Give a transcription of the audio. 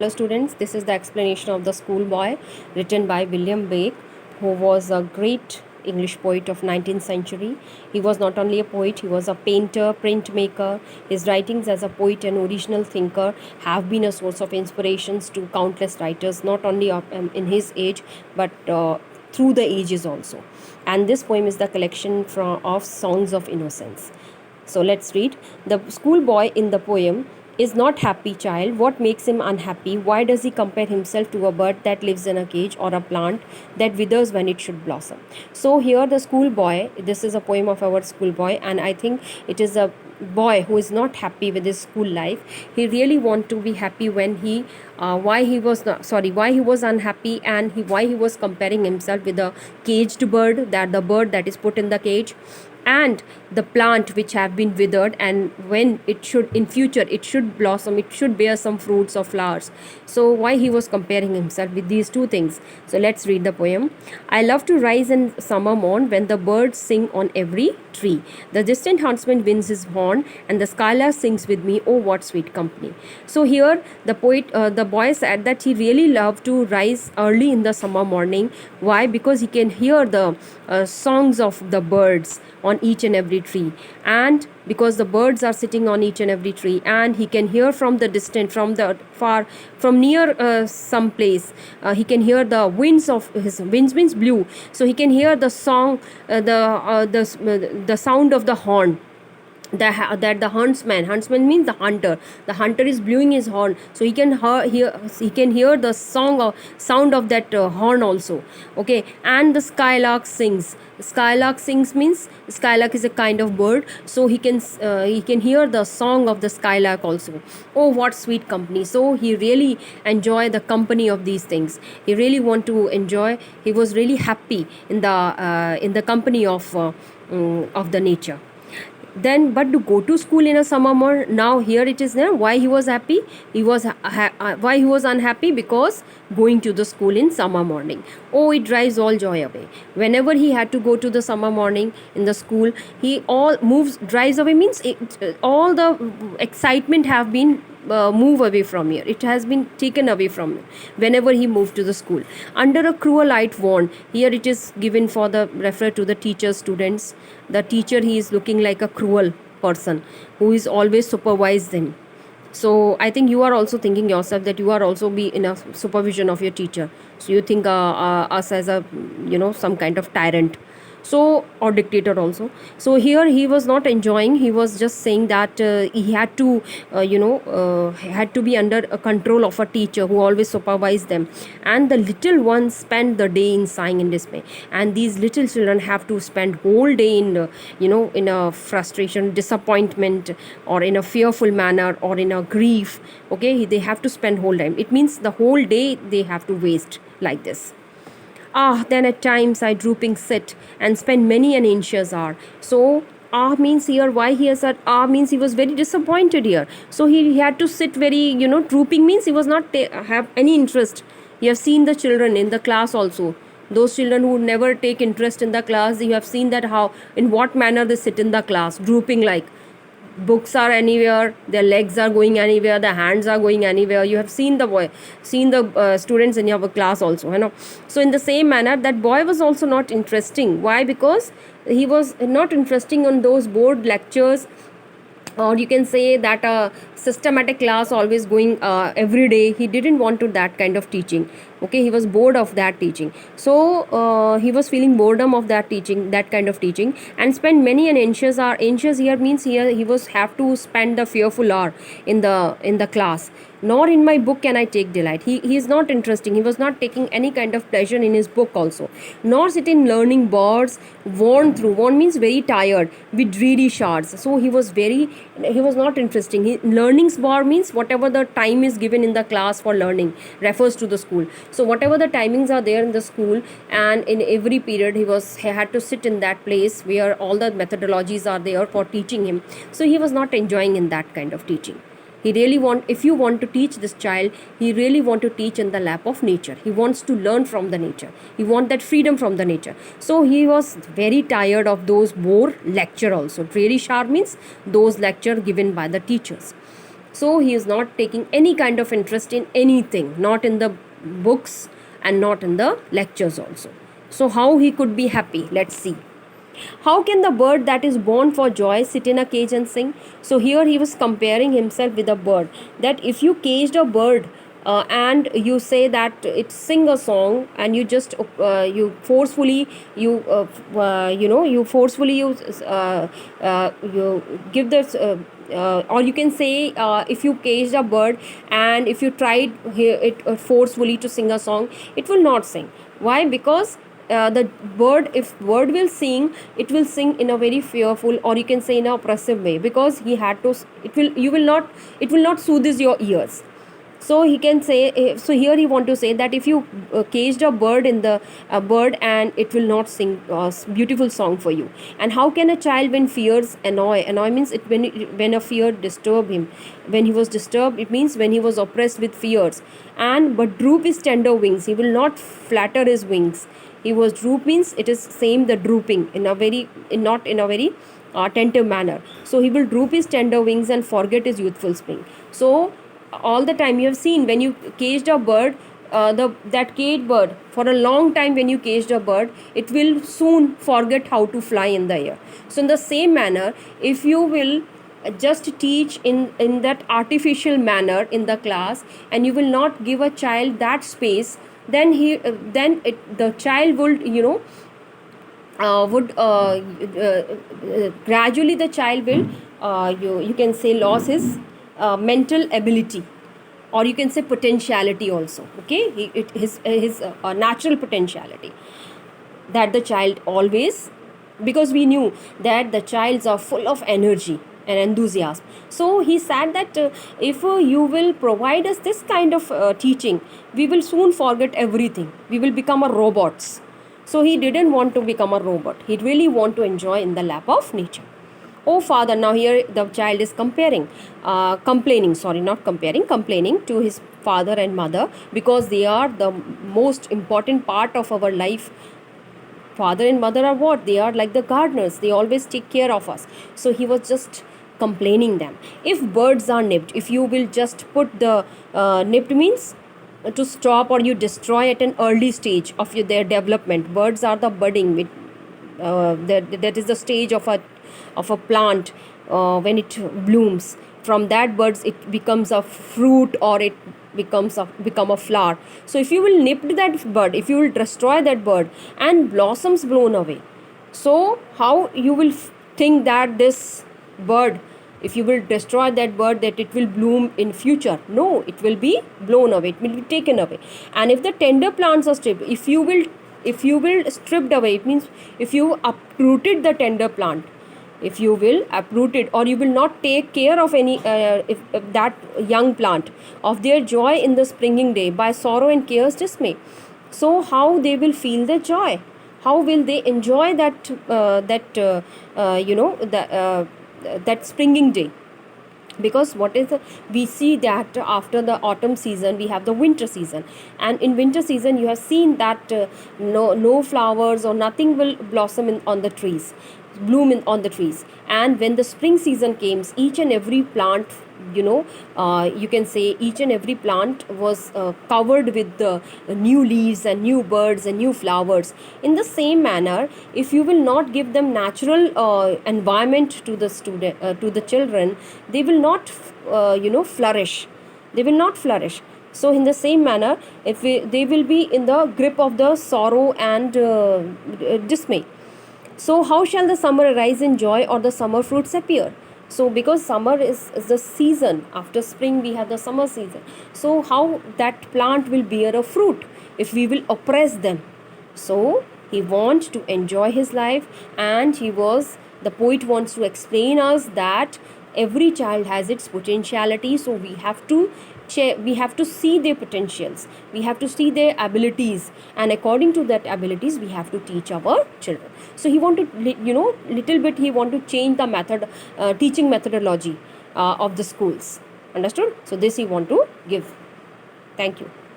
Hello students, this is the explanation of The Schoolboy written by William Blake, who was a great English poet of 19th century. He was not only a poet, he was a painter, printmaker. His writings as a poet and original thinker have been a source of inspirations to countless writers, not only in his age but through the ages also. And this poem is the collection of Songs of Innocence. So let's read. The schoolboy in the poem is not happy child. What makes him unhappy? Why does he compare himself to a bird that lives in a cage or a plant that withers when it should blossom? So here the schoolboy, this is a poem of our schoolboy, and I think it is a boy who is not happy with his school life. He really want to be happy when he why he was unhappy, and why he was comparing himself with a caged bird, that the bird that is put in the cage, and the plant which have been withered, and when it should in future it should blossom, it should bear some fruits or flowers. So why he was comparing himself with these two things? So let's read the poem. I love to rise in summer morn when the birds sing on every tree. The distant huntsman winds his horn and the skylark sings with me. Oh, what sweet company. So here the boy said that he really loved to rise early in the summer morning. Why? Because he can hear the songs of the birds on each and every tree, and because the birds are sitting on each and every tree, and he can hear from the distant, from the far, from near some place, he can hear the winds of his winds blew, so he can hear the song, the sound of the horn, that the huntsman means the hunter is blowing his horn, so he can hear the sound of that horn also. Okay, and the skylark sings means skylark is a kind of bird, so he can hear the song of the skylark also. Oh, what sweet company. So he really enjoy the company of these things. He really want to enjoy. He was really happy in the company of the nature. Then but to go to school in a summer morning, now here it is there. Why he was happy? Why he was unhappy? Because going to the school in summer morning, oh, it drives all joy away. Whenever he had to go to the summer morning in the school, he all drives away means all the excitement have been move away from here. It has been taken away from him whenever he moved to the school. Under a cruel light warned, here it is given for the refer to the teachers, students. The teacher, he is looking like a cruel person who is always supervise them. So I think you are also thinking yourself that you are also be in a supervision of your teacher, so you think us as a some kind of tyrant, so, or dictator also. So here he was not enjoying. He was just saying that he had to had to be under a control of a teacher who always supervised them, and the little ones spend the day in sighing and dismay, and these little children have to spend whole day in in a frustration, disappointment, or in a fearful manner, or in a grief. Okay, they have to spend whole time. It means the whole day they have to waste like this. Ah, then at times I drooping sit and spend many an anxious hour. So, ah means here, why he has said ah means he was very disappointed here. So he had to sit very, drooping means he was not have any interest. You have seen the children in the class also. Those children who never take interest in the class, you have seen that how, in what manner they sit in the class, drooping like. Books are anywhere, their legs are going anywhere, the hands are going anywhere. You have seen the students in your class also, so in the same manner that boy was also not interesting. Why? Because he was not interesting on those board lectures, or you can say that a systematic class always going every day. He didn't want to that kind of teaching. Okay, he was bored of that teaching, so he was feeling boredom of that teaching, that kind of teaching, and spend many an anxious hour. Anxious here means here he was have to spend the fearful hour in the class. Nor in my book can I take delight. He is not interesting. He was not taking any kind of pleasure in his book also. Nor sit in learning boards, worn through. Worn means very tired, with dreary shards. So he was not interesting. Learning's bar means whatever the time is given in the class for learning, refers to the school. So whatever the timings are there in the school, and in every period he had to sit in that place where all the methodologies are there for teaching him. So he was not enjoying in that kind of teaching. He really if you want to teach this child, he really want to teach in the lap of nature. He wants to learn from the nature. He want that freedom from the nature. So he was very tired of those bore lecture also. Really sharp means those lecture given by the teachers. So he is not taking any kind of interest in anything, not in the books and not in the lectures also. So how he could be happy? Let's see. How can the bird that is born for joy sit in a cage and sing? So here he was comparing himself with a bird. That if you caged a bird and you say that it sing a song, and you just you forcefully you forcefully you give this or you can say if you caged a bird and if you tried it forcefully to sing a song, it will not sing. Why? Because the bird, if bird will sing, it will sing in a very fearful, or you can say in a oppressive way, because he had to, it will, you will not, it will not soothes your ears. So he can say, so here he want to say that if you caged a bird in the bird, and it will not sing beautiful song for you. And how can a child, when fears annoy means it, when a fear disturb him, when he was disturbed, it means when he was oppressed with fears, and but droop his tender wings, he will not flatter his wings. He was droop means it is same the drooping in a very, not in a very attentive manner. So he will droop his tender wings and forget his youthful spring. So all the time you have seen, when you caged a bird, that caged bird, for a long time when you caged a bird, it will soon forget how to fly in the air. So in the same manner, if you will just teach in that artificial manner in the class, and you will not give a child that space, then the child would, gradually the child will you can say lose his mental ability, or you can say potentiality also. Okay, his natural potentiality, that the child always, because we knew that the childs are full of energy and enthusiasm. So he said that if you will provide us this kind of teaching, we will soon forget everything, we will become a robots. So he didn't want to become a robot, he really want to enjoy in the lap of nature. Oh father, now here the child is complaining, sorry, not comparing, complaining to his father and mother, because they are the most important part of our life. Father and mother are what? They are like the gardeners, they always take care of us. So he was just complaining them. If birds are nipped, if you will just put the nipped means to stop, or you destroy at an early stage of their development. Birds are the budding with that is the stage of a plant when it blooms. From that birds it becomes a fruit, or it become a flower. So if you will nip that bird, if you will destroy that bird, and blossoms blown away, so how you will think that this bird, if you will destroy that bird, that it will bloom in future? No, it will be blown away, it will be taken away. And if the tender plants are stripped, if you will stripped away, it means if you uprooted the tender plant, if you will uproot it, or you will not take care of any if that young plant, of their joy in the springing day, by sorrow and care's dismay, so how they will feel the joy? How will they enjoy that springing day? Because what is we see that after the autumn season we have the winter season, and in winter season you have seen that no flowers or nothing will blossom on the trees, bloom on the trees. And when the spring season comes, each and every plant, you can say each and every plant was covered with the new leaves and new birds and new flowers. In the same manner, if you will not give them natural environment to the student, to the children, they will not flourish, they will not flourish. So in the same manner, they will be in the grip of the sorrow and dismay. So how shall the summer arise in joy, or the summer fruits appear? So because summer is the season, after spring we have the summer season. So how that plant will bear a fruit if we will oppress them? So he wants to enjoy his life, and the poet wants to explain us that every child has its potentiality. So we have to see their potentials, we have to see their abilities, and according to that abilities we have to teach our children. So he want to little bit he want to change the method, teaching methodology of the schools. Understood? So this he want to give. Thank you.